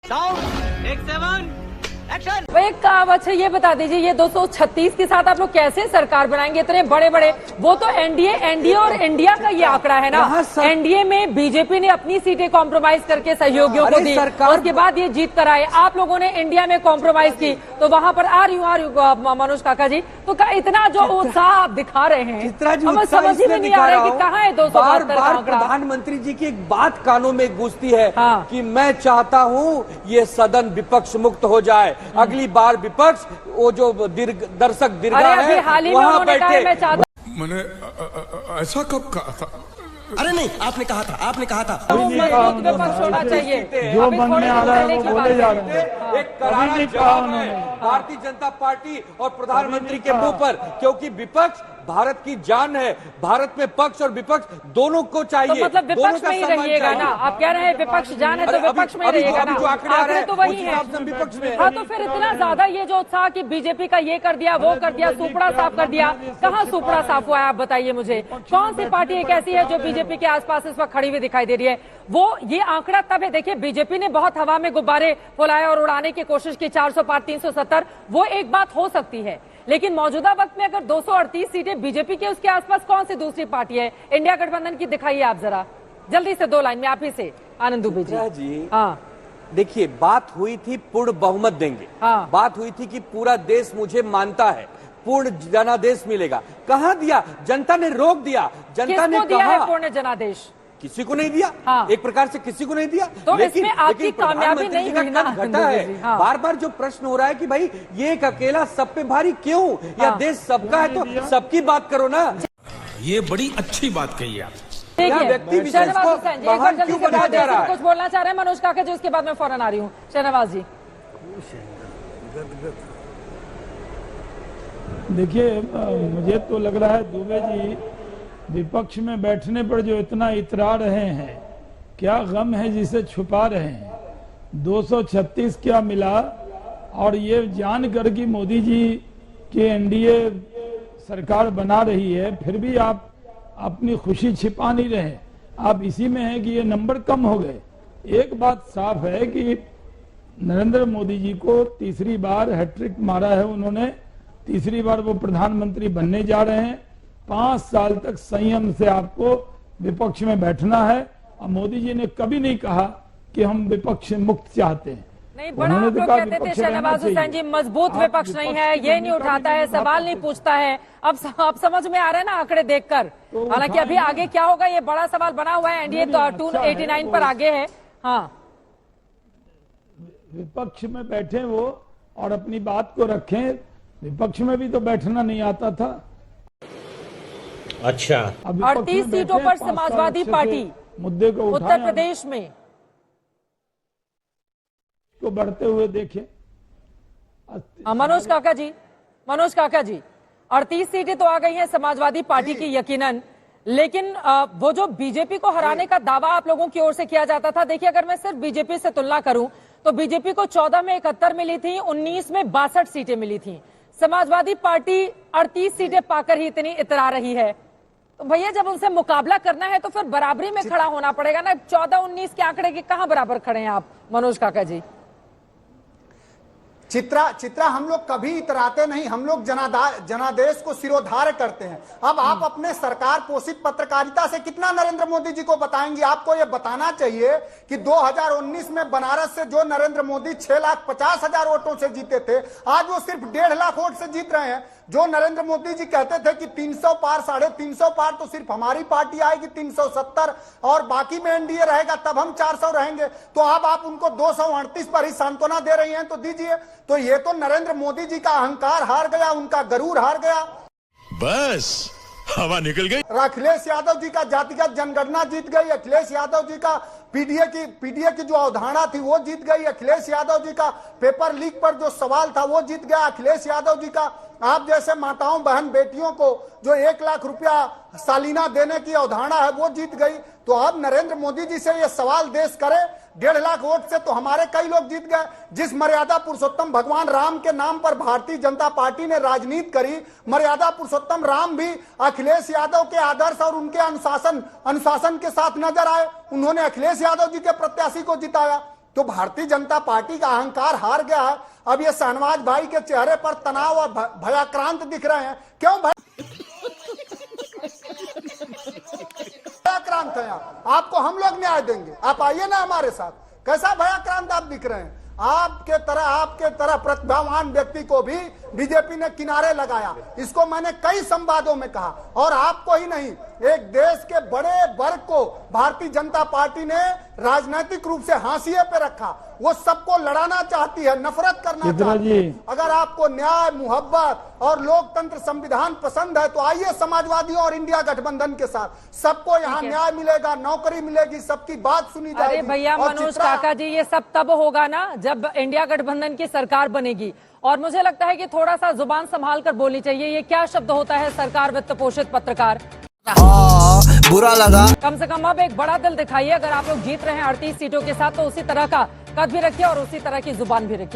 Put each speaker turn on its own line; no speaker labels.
Sound take 7 action.
वो एक कहावत है, ये बता दीजिए ये 236 के साथ आप लोग कैसे सरकार बनाएंगे? इतने बड़े बड़े, वो तो एनडीए और इंडिया का ये आंकड़ा है ना। एनडीए में बीजेपी ने अपनी सीटें कॉम्प्रोमाइज करके सहयोगियों को दी, उसके बाद ये जीत कर आए। आप लोगों ने इंडिया में कॉम्प्रोमाइज की, तो वहां पर आर यू मनोज काका जी, तो इतना जो उत्साह आप दिखा रहे हैं, हमें समझ ही में नहीं आ रहा है कि कहाँ है 272 का आंकड़ा।
प्रधानमंत्री जी की एक बात कानों में गूंजती है कि मैं चाहता हूँ ये सदन विपक्ष मुक्त हो जाए, अगली बार विपक्ष वो जो दर्शक दीर्घा है वहाँ बैठे।
मैंने ऐसा कब कहा था?
अरे नहीं, आपने कहा था
विपक्ष होना चाहिए।
जो बनने आ रहा है वो बोले जा रहे हैं।
एक करारा जवाब है भारतीय जनता पार्टी और प्रधानमंत्री के मुंह पर, क्योंकि विपक्ष भारत की जान है। भारत में पक्ष और विपक्ष दोनों को चाहिए।
तो मतलब विपक्ष में ही रहिएगा ना? आप कह रहे हैं विपक्ष जान है तो विपक्ष में ही रहिएगा ना? आंकड़े तो वही है। हाँ, तो फिर इतना ज्यादा ये जो उत्साह कि बीजेपी का ये कर दिया, वो कर दिया, सुपड़ा साफ कर दिया, कहाँ सुपड़ा साफ हुआ है? आप बताइए मुझे, कौन सी पार्टी एक ऐसी है जो बीजेपी के आसपास इस वक्त खड़ी हुई दिखाई दे रही है? वो ये आंकड़ा तब है, देखिए बीजेपी ने बहुत हवा में गुब्बारे फुलाए और उड़ाने की कोशिश की, 400 पार 370, वो एक बात हो सकती है, लेकिन मौजूदा वक्त में अगर 238 सीटें बीजेपी के, उसके आसपास कौन सी दूसरी पार्टी है इंडिया गठबंधन की? दिखाइए आप जरा जल्दी से, 2 लाइन में आप ही से, आनंद दुबे जी। हाँ,
देखिए, बात हुई थी पूर्ण बहुमत देंगे। हाँ। बात हुई थी कि पूरा देश मुझे मानता है, पूर्ण जनादेश मिलेगा। कहाँ दिया? जनता ने रोक दिया। जनता ने
दिया है पूर्ण जनादेश?
किसी को नहीं दिया।
हाँ।
एक प्रकार से किसी को नहीं दिया।
तो इसमें आपकी कामयाबी नहीं हुई ना?
घटा है। हाँ। बार बार जो प्रश्न हो रहा है कि भाई ये एक अकेला सब पे भारी क्यों? या देश सबका है तो सबकी बात करो ना।
ये बड़ी अच्छी बात कही आप।
व्यक्ति विशेष को महान क्यों बनाया जा रहा है?
कुछ बोलना चाह रहे हैं मनोज काका जी, उसके बाद मैं फौरन आ रही हूँ। शहनवाज जी,
देखिए, मुझे तो लग रहा है दुबे जी विपक्ष में बैठने पर जो इतना इतरा रहे हैं, क्या गम है जिसे छुपा रहे हैं? 236 क्या मिला? और ये जानकर कि मोदी जी की एनडीए सरकार बना रही है, फिर भी आप अपनी खुशी छिपा नहीं रहे। आप इसी में है कि ये नंबर कम हो गए। एक बात साफ है कि नरेंद्र मोदी जी को तीसरी बार हैट्रिक मारा है उन्होंने, तीसरी बार वो प्रधानमंत्री बनने जा रहे हैं। 5 साल तक संयम से आपको विपक्ष में बैठना है। और मोदी जी ने कभी नहीं कहा कि हम विपक्ष मुक्त चाहते हैं।
नहीं, बड़ा आप लोग कहते थे शहनवाज हुसैन जी मजबूत विपक्ष नहीं है, ये नहीं उठाता है, सवाल नहीं पूछता है। अब समझ में आ रहा है ना आंकड़े देखकर? हालांकि अभी आगे क्या होगा ये बड़ा सवाल बना हुआ है। एनडीए तो 289 पर आगे है। हाँ,
विपक्ष में बैठे वो और अपनी बात को रखें। विपक्ष में भी तो बैठना नहीं आता था।
अच्छा,
38 सीटों पर समाजवादी पार्टी
मुद्दे को
उत्तर प्रदेश में
को बढ़ते हुए देखे।
मनोज काका जी 38 सीटें तो आ गई हैं समाजवादी पार्टी की यकीनन, लेकिन वो जो बीजेपी को हराने का दावा आप लोगों की ओर से किया जाता था, देखिए अगर मैं सिर्फ बीजेपी से तुलना करूं तो बीजेपी को 14 में 71 मिली थी, 19 में 62 सीटें मिली थी। समाजवादी पार्टी 38 सीटें पाकर ही इतनी इतरा रही है। तो भैया जब उनसे मुकाबला करना है तो फिर बराबरी में खड़ा होना पड़ेगा ना। 14-19 के आंकड़े के कहां बराबर खड़े हैं आप मनोज काका जी?
चित्रा हम लोग कभी इतराते नहीं, हम लोग जनादेश को सिरोधार्य करते हैं। अब आप अपने सरकार पोषित पत्रकारिता से कितना नरेंद्र मोदी जी को बताएंगे? आपको यह बताना चाहिए कि 2019 में बनारस से जो नरेंद्र मोदी 6,50,000 वोटों से जीते थे, आज वो सिर्फ 1.5 लाख वोट से जीत रहे हैं। जो नरेंद्र मोदी जी कहते थे कि 300 पार 350 पार तो सिर्फ हमारी पार्टी आएगी 370 और बाकी में एनडीए रहेगा, तब हम 400 रहेंगे। तो अब आप उनको 238 पर ही सांत्वना दे रही हैं, तो दीजिए। तो ये तो नरेंद्र मोदी जी का अहंकार हार गया, उनका गरूर हार गया।
बस हवा निकल गई।
अखिलेश यादव जी का जातिगत जनगणना जीत गई। अखिलेश यादव जी का पीडीए की जो अवधारणा थी वो जीत गई। अखिलेश यादव जी का पेपर लीक पर जो सवाल था वो जीत गया। अखिलेश यादव जी का आप जैसे माताओं बहन बेटियों को जो 1 लाख रुपया सालीना देने की अवधारणा है वो जीत गई। तो अब नरेंद्र मोदी जी से ये सवाल देश करे, 1.5 लाख वोट से तो हमारे कई लोग जीत गए। जिस मर्यादा पुरुषोत्तम भगवान राम के नाम पर भारतीय जनता पार्टी ने राजनीति करी, मर्यादा पुरुषोत्तम राम भी अखिलेश यादव के आदर्श और उनके अनुशासन के साथ नजर आए। उन्होंने अखिलेश यादव जी के प्रत्याशी को जिताया। तो भारतीय जनता पार्टी का अहंकार हार गया है। अब ये शहनवाज भाई के चेहरे पर तनाव और भयाक्रांत दिख रहे हैं। क्यों भयाक्रांत है आपको हम लोग न्याय देंगे, आप आइए ना हमारे साथ। कैसा भयाक्रांत आप दिख रहे हैं? आपके तरह प्रतिभावान व्यक्ति को भी बीजेपी ने किनारे लगाया। इसको मैंने कई संवादों में कहा, और आपको ही नहीं, एक देश के बड़े वर्ग को भारतीय जनता पार्टी ने राजनीतिक रूप से हाशिए पे रखा। वो सबको लड़ाना चाहती है, नफरत करना चाहती है। अगर आपको न्याय, मोहब्बत और लोकतंत्र, संविधान पसंद है तो आइए समाजवादियों और इंडिया गठबंधन के साथ। सबको यहाँ न्याय मिलेगा, नौकरी मिलेगी, सबकी बात सुनी जाएगी।
अरे भैया मनोज काका जी, ये सब तब होगा ना जब इंडिया गठबंधन की सरकार बनेगी। और मुझे लगता है कि थोड़ा सा जुबान संभाल कर बोलनी चाहिए। ये क्या शब्द होता है, सरकार वित्त पोषित पत्रकार?
बुरा लगा।
कम से कम अब एक बड़ा दिल दिखाइए। अगर आप लोग जीत रहे हैं 38 सीटों के साथ तो उसी तरह का कद भी रखिए और उसी तरह की जुबान भी रखिए।